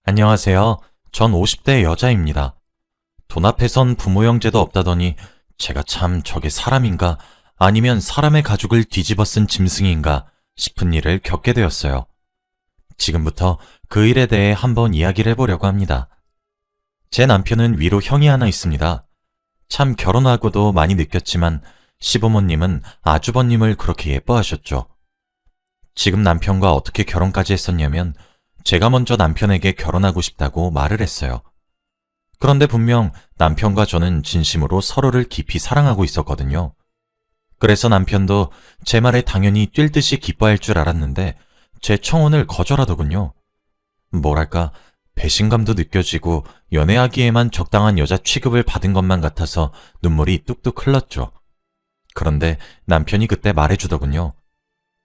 안녕하세요. 전 50대 여자입니다. 돈 앞에선 부모 형제도 없다더니 제가 참 저게 사람인가 아니면 사람의 가죽을 뒤집어 쓴 짐승인가 싶은 일을 겪게 되었어요. 지금부터 그 일에 대해 한번 이야기를 해보려고 합니다. 제 남편은 위로 형이 하나 있습니다. 참 결혼하고도 많이 느꼈지만 시부모님은 아주버님을 그렇게 예뻐하셨죠. 지금 남편과 어떻게 결혼까지 했었냐면 제가 먼저 남편에게 결혼하고 싶다고 말을 했어요. 그런데 분명 남편과 저는 진심으로 서로를 깊이 사랑하고 있었거든요. 그래서 남편도 제 말에 당연히 뛸 듯이 기뻐할 줄 알았는데 제 청혼을 거절하더군요. 뭐랄까, 배신감도 느껴지고 연애하기에만 적당한 여자 취급을 받은 것만 같아서 눈물이 뚝뚝 흘렀죠. 그런데 남편이 그때 말해주더군요.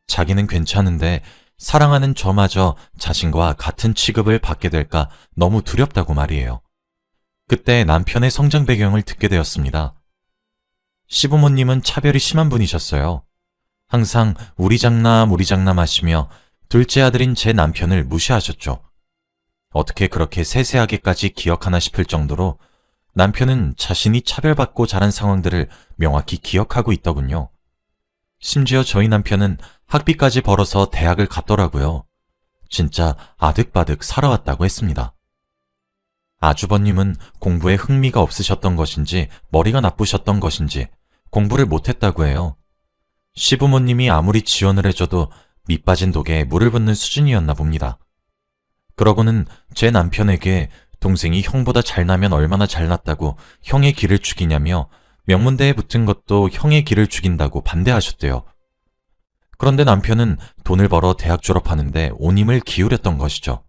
자기는 괜찮은데 사랑하는 저마저 자신과 같은 취급을 받게 될까 너무 두렵다고 말이에요. 그때 남편의 성장 배경을 듣게 되었습니다. 시부모님은 차별이 심한 분이셨어요. 항상 우리 장남 하시며 둘째 아들인 제 남편을 무시하셨죠. 어떻게 그렇게 세세하게까지 기억하나 싶을 정도로 남편은 자신이 차별받고 자란 상황들을 명확히 기억하고 있더군요. 심지어 저희 남편은 학비까지 벌어서 대학을 갔더라고요. 진짜 아득바득 살아왔다고 했습니다. 아주버님은 공부에 흥미가 없으셨던 것인지 머리가 나쁘셨던 것인지 공부를 못했다고 해요. 시부모님이 아무리 지원을 해줘도 밑빠진 독에 물을 붓는 수준이었나 봅니다. 그러고는 제 남편에게 동생이 형보다 잘나면 얼마나 잘났다고 형의 길을 죽이냐며 명문대에 붙은 것도 형의 길을 죽인다고 반대하셨대요. 그런데 남편은 돈을 벌어 대학 졸업하는데 온 힘을 기울였던 것이죠.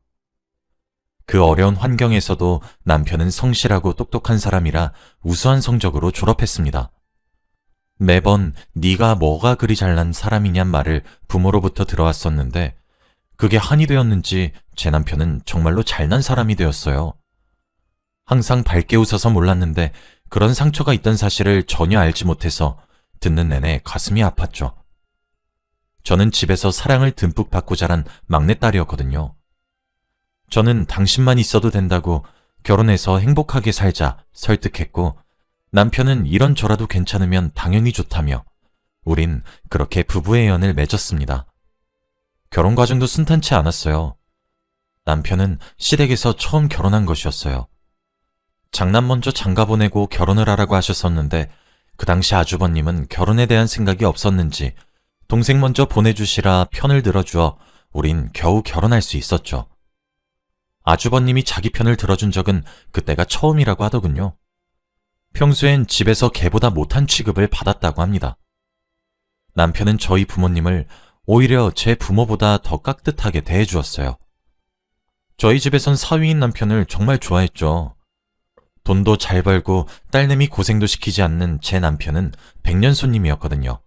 그 어려운 환경에서도 남편은 성실하고 똑똑한 사람이라 우수한 성적으로 졸업했습니다. 매번 네가 뭐가 그리 잘난 사람이냔 말을 부모로부터 들어왔었는데 그게 한이 되었는지 제 남편은 정말로 잘난 사람이 되었어요. 항상 밝게 웃어서 몰랐는데 그런 상처가 있던 사실을 전혀 알지 못해서 듣는 내내 가슴이 아팠죠. 저는 집에서 사랑을 듬뿍 받고 자란 막내딸이었거든요. 저는 당신만 있어도 된다고 결혼해서 행복하게 살자 설득했고 남편은 이런저라도 괜찮으면 당연히 좋다며 우린 그렇게 부부의 연을 맺었습니다. 결혼 과정도 순탄치 않았어요. 남편은 시댁에서 처음 결혼한 것이었어요. 장남 먼저 장가 보내고 결혼을 하라고 하셨었는데 그 당시 아주버님은 결혼에 대한 생각이 없었는지 동생 먼저 보내주시라 편을 들어주어 우린 겨우 결혼할 수 있었죠. 아주버님이 자기 편을 들어준 적은 그때가 처음이라고 하더군요. 평소엔 집에서 걔보다 못한 취급을 받았다고 합니다. 남편은 저희 부모님을 오히려 제 부모보다 더 깍듯하게 대해주었어요. 저희 집에선 사위인 남편을 정말 좋아했죠. 돈도 잘 벌고 딸내미 고생도 시키지 않는 제 남편은 백년 손님이었거든요.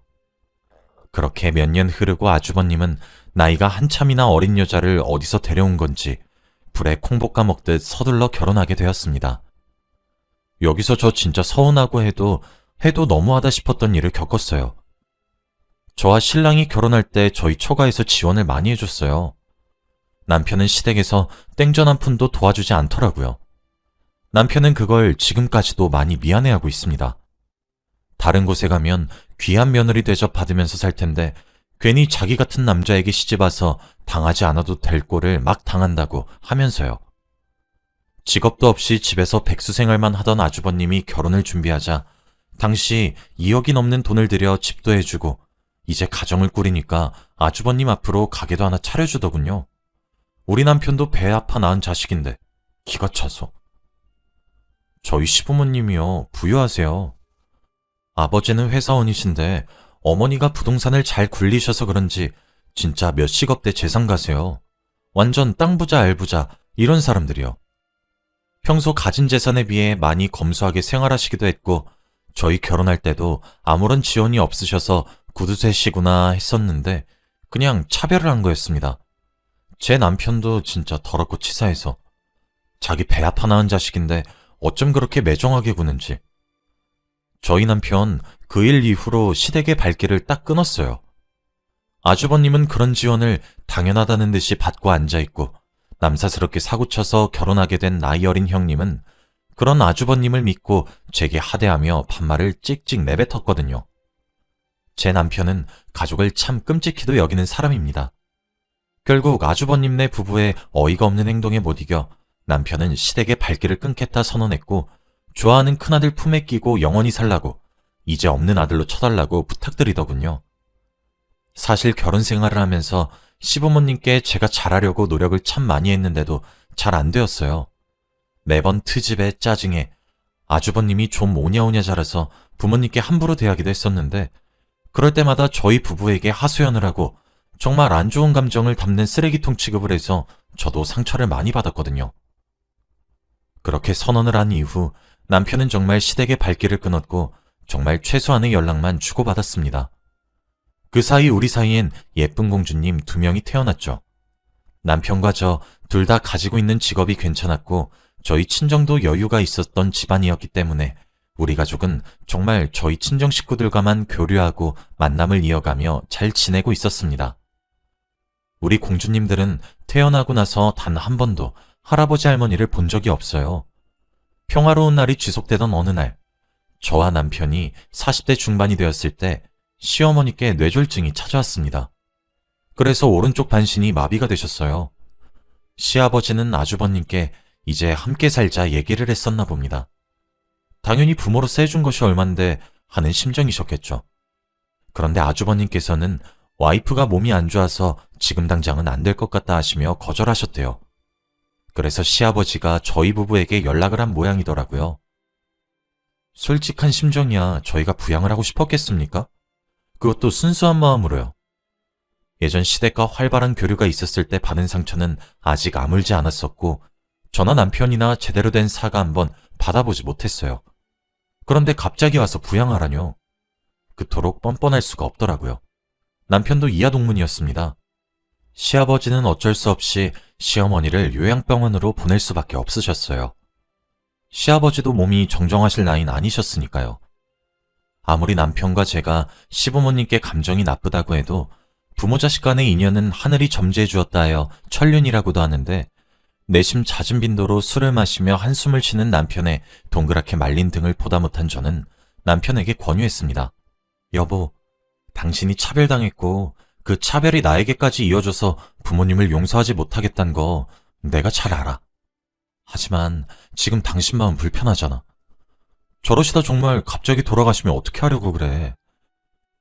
그렇게 몇 년 흐르고 아주버님은 나이가 한참이나 어린 여자를 어디서 데려온 건지 불에 콩 볶아 먹듯 서둘러 결혼하게 되었습니다. 여기서 저 진짜 서운하고 해도 너무하다 싶었던 일을 겪었어요. 저와 신랑이 결혼할 때 저희 처가에서 지원을 많이 해줬어요. 남편은 시댁에서 땡전 한 푼도 도와주지 않더라고요. 남편은 그걸 지금까지도 많이 미안해하고 있습니다. 다른 곳에 가면 귀한 며느리 대접 받으면서 살 텐데 괜히 자기 같은 남자에게 시집와서 당하지 않아도 될 꼴을 막 당한다고 하면서요. 직업도 없이 집에서 백수 생활만 하던 아주버님이 결혼을 준비하자 당시 2억이 넘는 돈을 들여 집도 해주고 이제 가정을 꾸리니까 아주버님 앞으로 가게도 하나 차려주더군요. 우리 남편도 배 아파 낳은 자식인데 기가 차서. 저희 시부모님이요, 부유하세요. 아버지는 회사원이신데 어머니가 부동산을 잘 굴리셔서 그런지 진짜 몇십억 대 재산 가세요. 완전 땅 부자 알부자 이런 사람들이요. 평소 가진 재산에 비해 많이 검소하게 생활하시기도 했고 저희 결혼할 때도 아무런 지원이 없으셔서 구두쇠시구나 했었는데 그냥 차별을 한 거였습니다. 제 남편도 진짜 더럽고 치사해서 자기 배 아파 낳은 자식인데 어쩜 그렇게 매정하게 구는지. 저희 남편 그 일 이후로 시댁의 발길을 딱 끊었어요. 아주버님은 그런 지원을 당연하다는 듯이 받고 앉아있고 남사스럽게 사고쳐서 결혼하게 된 나이 어린 형님은 그런 아주버님을 믿고 제게 하대하며 반말을 찍찍 내뱉었거든요. 제 남편은 가족을 참 끔찍히도 여기는 사람입니다. 결국 아주버님네 부부의 어이가 없는 행동에 못 이겨 남편은 시댁의 발길을 끊겠다 선언했고 좋아하는 큰아들 품에 끼고 영원히 살라고 이제 없는 아들로 쳐달라고 부탁드리더군요. 사실 결혼 생활을 하면서 시부모님께 제가 잘하려고 노력을 참 많이 했는데도 잘 안 되었어요. 매번 트집에 짜증에 아주버님이 좀 오냐오냐 자라서 부모님께 함부로 대하기도 했었는데 그럴 때마다 저희 부부에게 하소연을 하고 정말 안 좋은 감정을 담는 쓰레기통 취급을 해서 저도 상처를 많이 받았거든요. 그렇게 선언을 한 이후 남편은 정말 시댁의 발길을 끊었고 정말 최소한의 연락만 주고받았습니다. 그 사이 우리 사이엔 예쁜 공주님 2명이 태어났죠. 남편과 저 둘 다 가지고 있는 직업이 괜찮았고 저희 친정도 여유가 있었던 집안이었기 때문에 우리 가족은 정말 저희 친정 식구들과만 교류하고 만남을 이어가며 잘 지내고 있었습니다. 우리 공주님들은 태어나고 나서 단 한 번도 할아버지 할머니를 본 적이 없어요. 평화로운 날이 지속되던 어느 날, 저와 남편이 40대 중반이 되었을 때 시어머니께 뇌졸중이 찾아왔습니다. 그래서 오른쪽 반신이 마비가 되셨어요. 시아버지는 아주버님께 이제 함께 살자 얘기를 했었나 봅니다. 당연히 부모로서 해준 것이 얼만데 하는 심정이셨겠죠. 그런데 아주버님께서는 와이프가 몸이 안 좋아서 지금 당장은 안 될 것 같다 하시며 거절하셨대요. 그래서 시아버지가 저희 부부에게 연락을 한 모양이더라고요. 솔직한 심정이야 저희가 부양을 하고 싶었겠습니까? 그것도 순수한 마음으로요. 예전 시댁과 활발한 교류가 있었을 때 받은 상처는 아직 아물지 않았었고 저나 남편이나 제대로 된 사과 한번 받아보지 못했어요. 그런데 갑자기 와서 부양하라뇨. 그토록 뻔뻔할 수가 없더라고요. 남편도 이하동문이었습니다. 시아버지는 어쩔 수 없이 시어머니를 요양병원으로 보낼 수밖에 없으셨어요. 시아버지도 몸이 정정하실 나이는 아니셨으니까요. 아무리 남편과 제가 시부모님께 감정이 나쁘다고 해도 부모 자식 간의 인연은 하늘이 점지해 주었다 하여 천륜이라고도 하는데 내심 잦은 빈도로 술을 마시며 한숨을 쉬는 남편의 동그랗게 말린 등을 보다 못한 저는 남편에게 권유했습니다. 여보, 당신이 차별당했고 그 차별이 나에게까지 이어져서 부모님을 용서하지 못하겠다는 거 내가 잘 알아. 하지만 지금 당신 마음 불편하잖아. 저러시다 정말 갑자기 돌아가시면 어떻게 하려고 그래.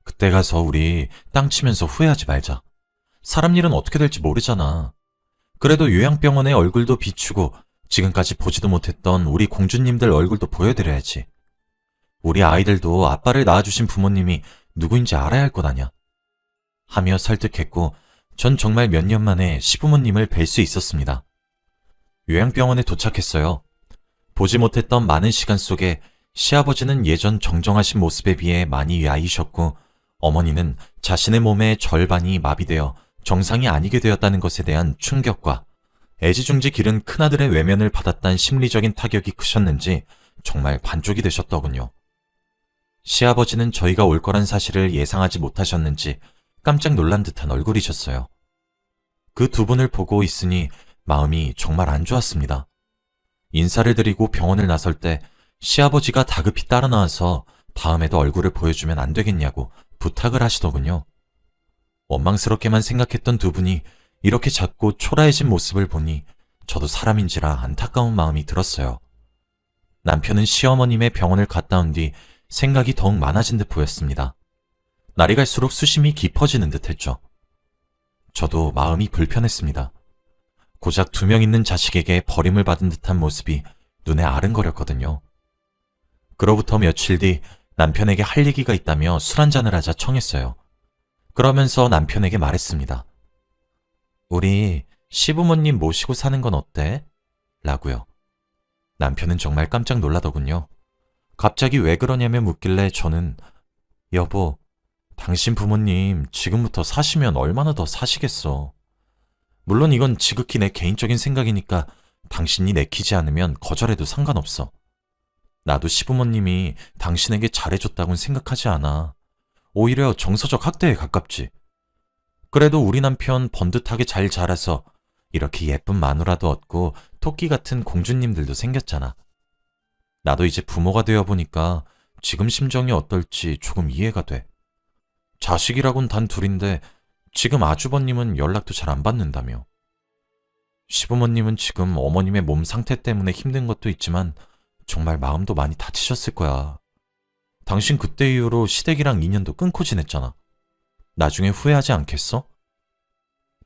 그때 가서 우리 땅 치면서 후회하지 말자. 사람 일은 어떻게 될지 모르잖아. 그래도 요양병원의 얼굴도 비추고 지금까지 보지도 못했던 우리 공주님들 얼굴도 보여드려야지. 우리 아이들도 아빠를 낳아주신 부모님이 누구인지 알아야 할 것 아냐. 하며 설득했고 전 정말 몇 년 만에 시부모님을 뵐 수 있었습니다. 요양병원에 도착했어요. 보지 못했던 많은 시간 속에 시아버지는 예전 정정하신 모습에 비해 많이 야이셨고 어머니는 자신의 몸의 절반이 마비되어 정상이 아니게 되었다는 것에 대한 충격과 애지중지 기른 큰아들의 외면을 받았다는 심리적인 타격이 크셨는지 정말 반쪽이 되셨더군요. 시아버지는 저희가 올 거란 사실을 예상하지 못하셨는지 깜짝 놀란 듯한 얼굴이셨어요. 그 두 분을 보고 있으니 마음이 정말 안 좋았습니다. 인사를 드리고 병원을 나설 때 시아버지가 다급히 따라 나와서 다음에도 얼굴을 보여주면 안 되겠냐고 부탁을 하시더군요. 원망스럽게만 생각했던 두 분이 이렇게 작고 초라해진 모습을 보니 저도 사람인지라 안타까운 마음이 들었어요. 남편은 시어머님의 병원을 갔다 온 뒤 생각이 더욱 많아진 듯 보였습니다. 날이 갈수록 수심이 깊어지는 듯 했죠. 저도 마음이 불편했습니다. 고작 2명 있는 자식에게 버림을 받은 듯한 모습이 눈에 아른거렸거든요. 그로부터 며칠 뒤 남편에게 할 얘기가 있다며 술 한잔을 하자 청했어요. 그러면서 남편에게 말했습니다. 우리 시부모님 모시고 사는 건 어때? 라고요. 남편은 정말 깜짝 놀라더군요. 갑자기 왜 그러냐며 묻길래 저는 여보, 당신 부모님 지금부터 사시면 얼마나 더 사시겠어. 물론 이건 지극히 내 개인적인 생각이니까 당신이 내키지 않으면 거절해도 상관없어. 나도 시부모님이 당신에게 잘해줬다고는 생각하지 않아. 오히려 정서적 학대에 가깝지. 그래도 우리 남편 번듯하게 잘 자라서 이렇게 예쁜 마누라도 얻고 토끼 같은 공주님들도 생겼잖아. 나도 이제 부모가 되어 보니까 지금 심정이 어떨지 조금 이해가 돼. 자식이라곤 단 둘인데 지금 아주버님은 연락도 잘 안 받는다며. 시부모님은 지금 어머님의 몸 상태 때문에 힘든 것도 있지만 정말 마음도 많이 다치셨을 거야. 당신 그때 이후로 시댁이랑 인연도 끊고 지냈잖아. 나중에 후회하지 않겠어?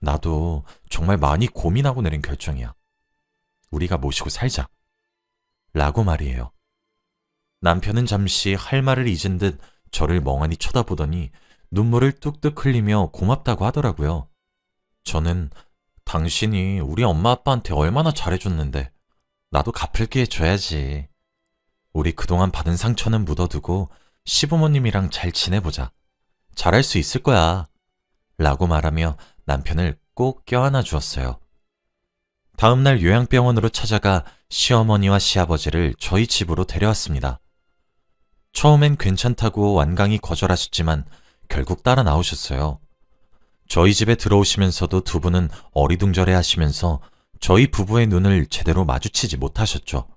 나도 정말 많이 고민하고 내린 결정이야. 우리가 모시고 살자. 라고 말이에요. 남편은 잠시 할 말을 잊은 듯 저를 멍하니 쳐다보더니 눈물을 뚝뚝 흘리며 고맙다고 하더라고요. 저는 당신이 우리 엄마 아빠한테 얼마나 잘해줬는데 나도 갚을 기회 줘야지. 우리 그동안 받은 상처는 묻어두고 시부모님이랑 잘 지내보자. 잘할 수 있을 거야. 라고 말하며 남편을 꼭 껴안아 주었어요. 다음날 요양병원으로 찾아가 시어머니와 시아버지를 저희 집으로 데려왔습니다. 처음엔 괜찮다고 완강히 거절하셨지만 결국 따라 나오셨어요. 저희 집에 들어오시면서도 두 분은 어리둥절해 하시면서 저희 부부의 눈을 제대로 마주치지 못하셨죠.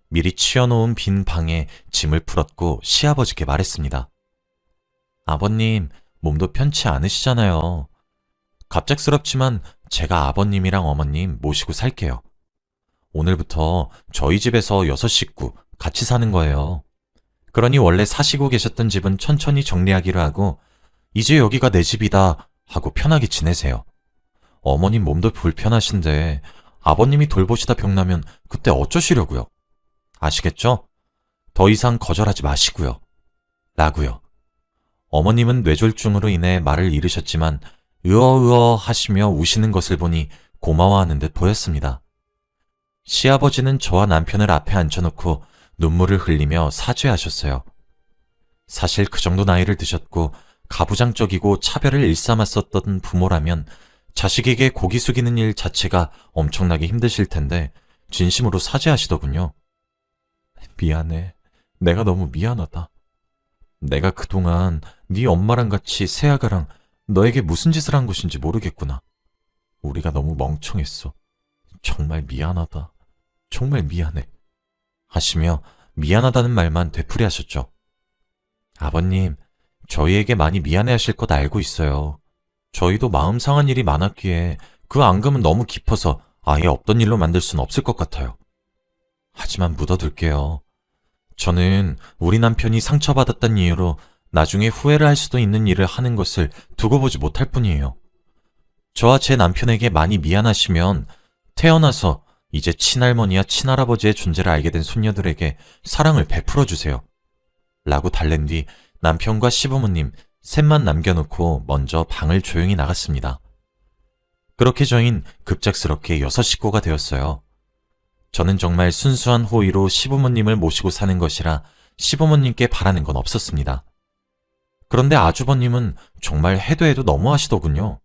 미리 치워놓은 빈 방에 짐을 풀었고 시아버지께 말했습니다. 아버님, 몸도 편치 않으시잖아요. 갑작스럽지만 제가 아버님이랑 어머님 모시고 살게요. 오늘부터 저희 집에서 6식구 같이 사는 거예요. 그러니 원래 사시고 계셨던 집은 천천히 정리하기로 하고 이제 여기가 내 집이다 하고 편하게 지내세요. 어머님 몸도 불편하신데 아버님이 돌보시다 병나면 그때 어쩌시려고요? 아시겠죠? 더 이상 거절하지 마시고요. 라고요. 어머님은 뇌졸중으로 인해 말을 잃으셨지만 으어으어 하시며 우시는 것을 보니 고마워하는 듯 보였습니다. 시아버지는 저와 남편을 앞에 앉혀놓고 눈물을 흘리며 사죄하셨어요. 사실 그 정도 나이를 드셨고 가부장적이고 차별을 일삼았었던 부모라면 자식에게 고기 숙이는 일 자체가 엄청나게 힘드실 텐데 진심으로 사죄하시더군요. 미안해. 내가 너무 미안하다. 내가 그동안 네 엄마랑 같이 새아가랑 너에게 무슨 짓을 한 것인지 모르겠구나. 우리가 너무 멍청했어. 정말 미안하다. 정말 미안해. 하시며 미안하다는 말만 되풀이하셨죠. 아버님, 저희에게 많이 미안해하실 것 알고 있어요. 저희도 마음 상한 일이 많았기에 그 앙금은 너무 깊어서 아예 없던 일로 만들 수는 없을 것 같아요. 하지만 묻어둘게요. 저는 우리 남편이 상처받았다는 이유로 나중에 후회를 할 수도 있는 일을 하는 것을 두고 보지 못할 뿐이에요. 저와 제 남편에게 많이 미안하시면 태어나서 이제 친할머니와 친할아버지의 존재를 알게 된 손녀들에게 사랑을 베풀어 주세요. 라고 달랜 뒤 남편과 시부모님 셋만 남겨놓고 먼저 방을 조용히 나갔습니다. 그렇게 저흰 급작스럽게 6식구가 되었어요. 저는 정말 순수한 호의로 시부모님을 모시고 사는 것이라 시부모님께 바라는 건 없었습니다. 그런데 아주버님은 정말 해도 해도 너무하시더군요.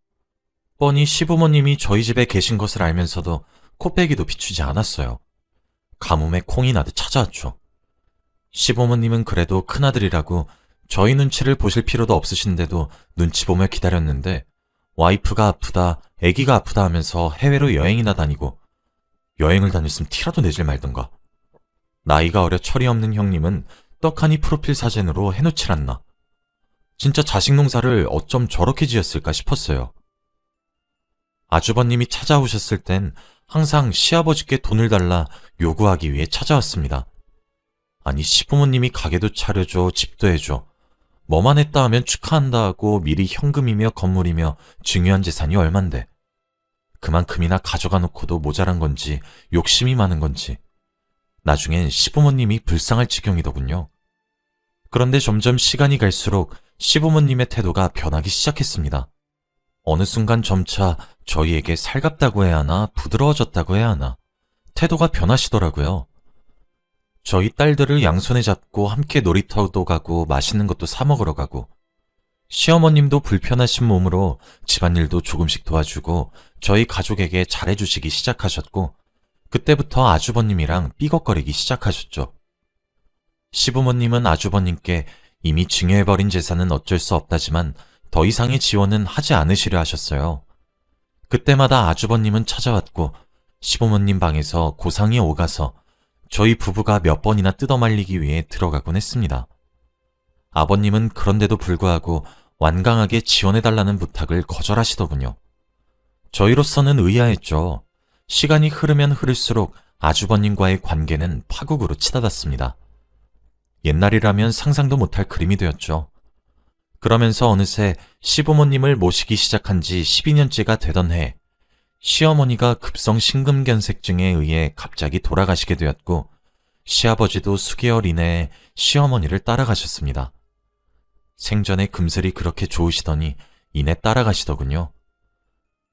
뻔히 시부모님이 저희 집에 계신 것을 알면서도 코빼기도 비추지 않았어요. 가뭄에 콩이 나듯 찾아왔죠. 시부모님은 그래도 큰아들이라고 저희 눈치를 보실 필요도 없으신데도 눈치 보며 기다렸는데 와이프가 아프다, 아기가 아프다 하면서 해외로 여행이나 다니고 여행을 다녔으면 티라도 내질 말던가. 나이가 어려 철이 없는 형님은 떡하니 프로필 사진으로 해놓질 않나. 진짜 자식 농사를 어쩜 저렇게 지었을까 싶었어요. 아주버님이 찾아오셨을 땐 항상 시아버지께 돈을 달라 요구하기 위해 찾아왔습니다. 아니 시부모님이 가게도 차려줘, 집도 해줘. 뭐만 했다 하면 축하한다 하고 미리 현금이며 건물이며 중요한 재산이 얼만데. 그만큼이나 가져가 놓고도 모자란 건지 욕심이 많은 건지 나중엔 시부모님이 불쌍할 지경이더군요. 그런데 점점 시간이 갈수록 시부모님의 태도가 변하기 시작했습니다. 어느 순간 점차 저희에게 살갑다고 해야 하나 부드러워졌다고 해야 하나 태도가 변하시더라고요. 저희 딸들을 양손에 잡고 함께 놀이터도 가고 맛있는 것도 사 먹으러 가고 시어머님도 불편하신 몸으로 집안일도 조금씩 도와주고 저희 가족에게 잘해주시기 시작하셨고 그때부터 아주버님이랑 삐걱거리기 시작하셨죠. 시부모님은 아주버님께 이미 증여해버린 재산은 어쩔 수 없다지만 더 이상의 지원은 하지 않으시려 하셨어요. 그때마다 아주버님은 찾아왔고 시부모님 방에서 고상이 오가서 저희 부부가 몇 번이나 뜯어말리기 위해 들어가곤 했습니다. 아버님은 그런데도 불구하고 완강하게 지원해달라는 부탁을 거절하시더군요. 저희로서는 의아했죠. 시간이 흐르면 흐를수록 아주버님과의 관계는 파국으로 치닫았습니다. 옛날이라면 상상도 못할 그림이 되었죠. 그러면서 어느새 시부모님을 모시기 시작한 지 12년째가 되던 해, 시어머니가 급성 심근경색증에 의해 갑자기 돌아가시게 되었고, 시아버지도 수개월 이내에 시어머니를 따라가셨습니다. 생전에 금슬이 그렇게 좋으시더니 이내 따라가시더군요.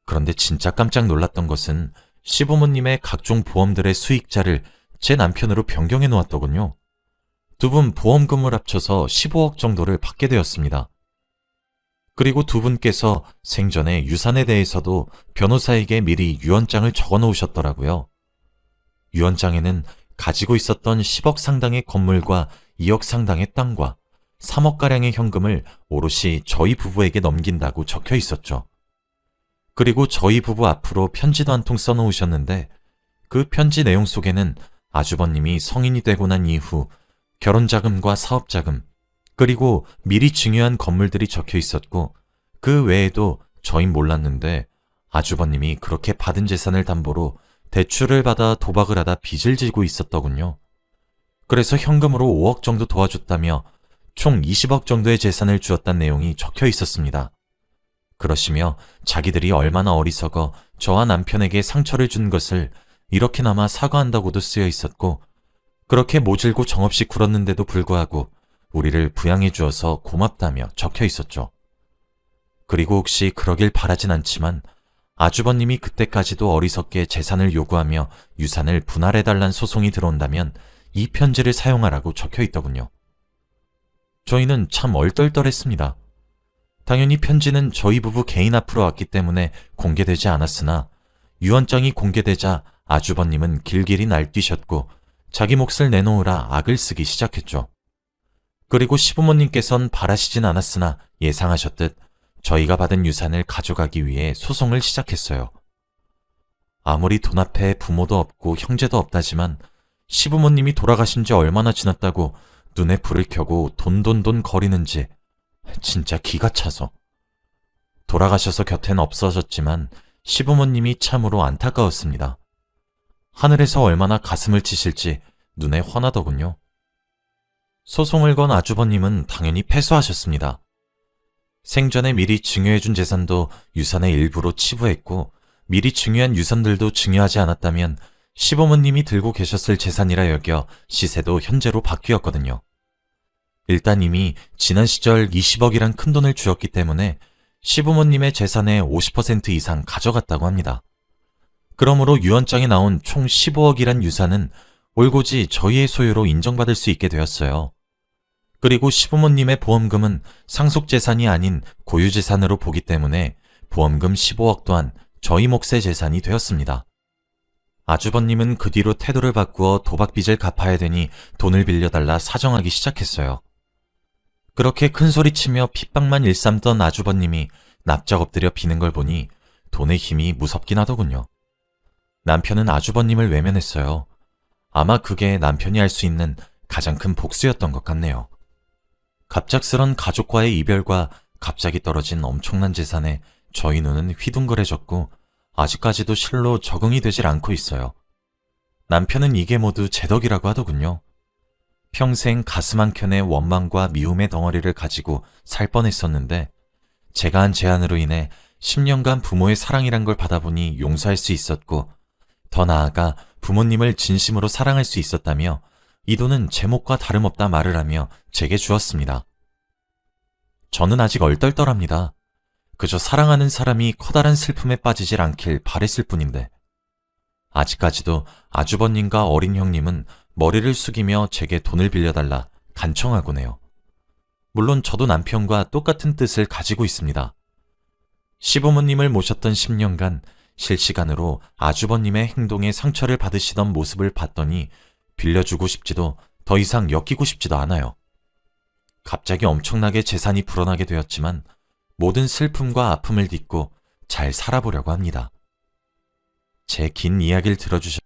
그런데 진짜 깜짝 놀랐던 것은 시부모님의 각종 보험들의 수익자를 제 남편으로 변경해 놓았더군요. 두 분 보험금을 합쳐서 15억 정도를 받게 되었습니다. 그리고 두 분께서 생전에 유산에 대해서도 변호사에게 미리 유언장을 적어 놓으셨더라고요. 유언장에는 가지고 있었던 10억 상당의 건물과 2억 상당의 땅과 3억가량의 현금을 오롯이 저희 부부에게 넘긴다고 적혀 있었죠. 그리고 저희 부부 앞으로 편지도 한 통 써놓으셨는데 그 편지 내용 속에는 아주버님이 성인이 되고 난 이후 결혼자금과 사업자금, 그리고 미리 증여한 건물들이 적혀 있었고 그 외에도 저흰 몰랐는데 아주버님이 그렇게 받은 재산을 담보로 대출을 받아 도박을 하다 빚을 지고 있었더군요. 그래서 현금으로 5억 정도 도와줬다며 총 20억 정도의 재산을 주었다는 내용이 적혀 있었습니다. 그러시며 자기들이 얼마나 어리석어 저와 남편에게 상처를 준 것을 이렇게나마 사과한다고도 쓰여 있었고, 그렇게 모질고 정없이 굴었는데도 불구하고 우리를 부양해 주어서 고맙다며 적혀 있었죠. 그리고 혹시 그러길 바라진 않지만 아주버님이 그때까지도 어리석게 재산을 요구하며 유산을 분할해달란 소송이 들어온다면 이 편지를 사용하라고 적혀 있더군요. 저희는 참 얼떨떨했습니다. 당연히 편지는 저희 부부 개인 앞으로 왔기 때문에 공개되지 않았으나 유언장이 공개되자 아주버님은 길길이 날뛰셨고 자기 몫을 내놓으라 악을 쓰기 시작했죠. 그리고 시부모님께선 바라시진 않았으나 예상하셨듯 저희가 받은 유산을 가져가기 위해 소송을 시작했어요. 아무리 돈 앞에 부모도 없고 형제도 없다지만 시부모님이 돌아가신 지 얼마나 지났다고 눈에 불을 켜고 돈돈돈 거리는지 진짜 기가 차서. 돌아가셔서 곁엔 없어졌지만 시부모님이 참으로 안타까웠습니다. 하늘에서 얼마나 가슴을 치실지 눈에 훤하더군요. 소송을 건 아주버님은 당연히 패소하셨습니다. 생전에 미리 증여해준 재산도 유산의 일부로 치부했고 미리 증여한 유산들도 증여하지 않았다면 시부모님이 들고 계셨을 재산이라 여겨 시세도 현재로 바뀌었거든요. 일단 이미 지난 시절 20억이란 큰돈을 주었기 때문에 시부모님의 재산의 50% 이상 가져갔다고 합니다. 그러므로 유언장에 나온 총 15억이란 유산은 올고지 저희의 소유로 인정받을 수 있게 되었어요. 그리고 시부모님의 보험금은 상속재산이 아닌 고유재산으로 보기 때문에 보험금 15억 또한 저희 몫의 재산이 되었습니다. 아주버님은 그 뒤로 태도를 바꾸어 도박빚을 갚아야 되니 돈을 빌려달라 사정하기 시작했어요. 그렇게 큰소리치며 핍박만 일삼던 아주버님이 납작 엎드려 비는 걸 보니 돈의 힘이 무섭긴 하더군요. 남편은 아주버님을 외면했어요. 아마 그게 남편이 할 수 있는 가장 큰 복수였던 것 같네요. 갑작스런 가족과의 이별과 갑자기 떨어진 엄청난 재산에 저희 눈은 휘둥그레졌고 아직까지도 실로 적응이 되질 않고 있어요. 남편은 이게 모두 제 덕이라고 하더군요. 평생 가슴 한켠에 원망과 미움의 덩어리를 가지고 살 뻔했었는데 제가 한 제안으로 인해 10년간 부모의 사랑이란 걸 받아보니 용서할 수 있었고 더 나아가 부모님을 진심으로 사랑할 수 있었다며 이 돈은 제 몫과 다름없다 말을 하며 제게 주었습니다. 저는 아직 얼떨떨합니다. 그저 사랑하는 사람이 커다란 슬픔에 빠지질 않길 바랬을 뿐인데 아직까지도 아주버님과 어린 형님은 머리를 숙이며 제게 돈을 빌려달라 간청하곤 해요. 물론 저도 남편과 똑같은 뜻을 가지고 있습니다. 시부모님을 모셨던 10년간 실시간으로 아주버님의 행동에 상처를 받으시던 모습을 봤더니 빌려주고 싶지도 더 이상 엮이고 싶지도 않아요. 갑자기 엄청나게 재산이 불어나게 되었지만 모든 슬픔과 아픔을 딛고 잘 살아보려고 합니다. 제 긴 이야기를 들어주셔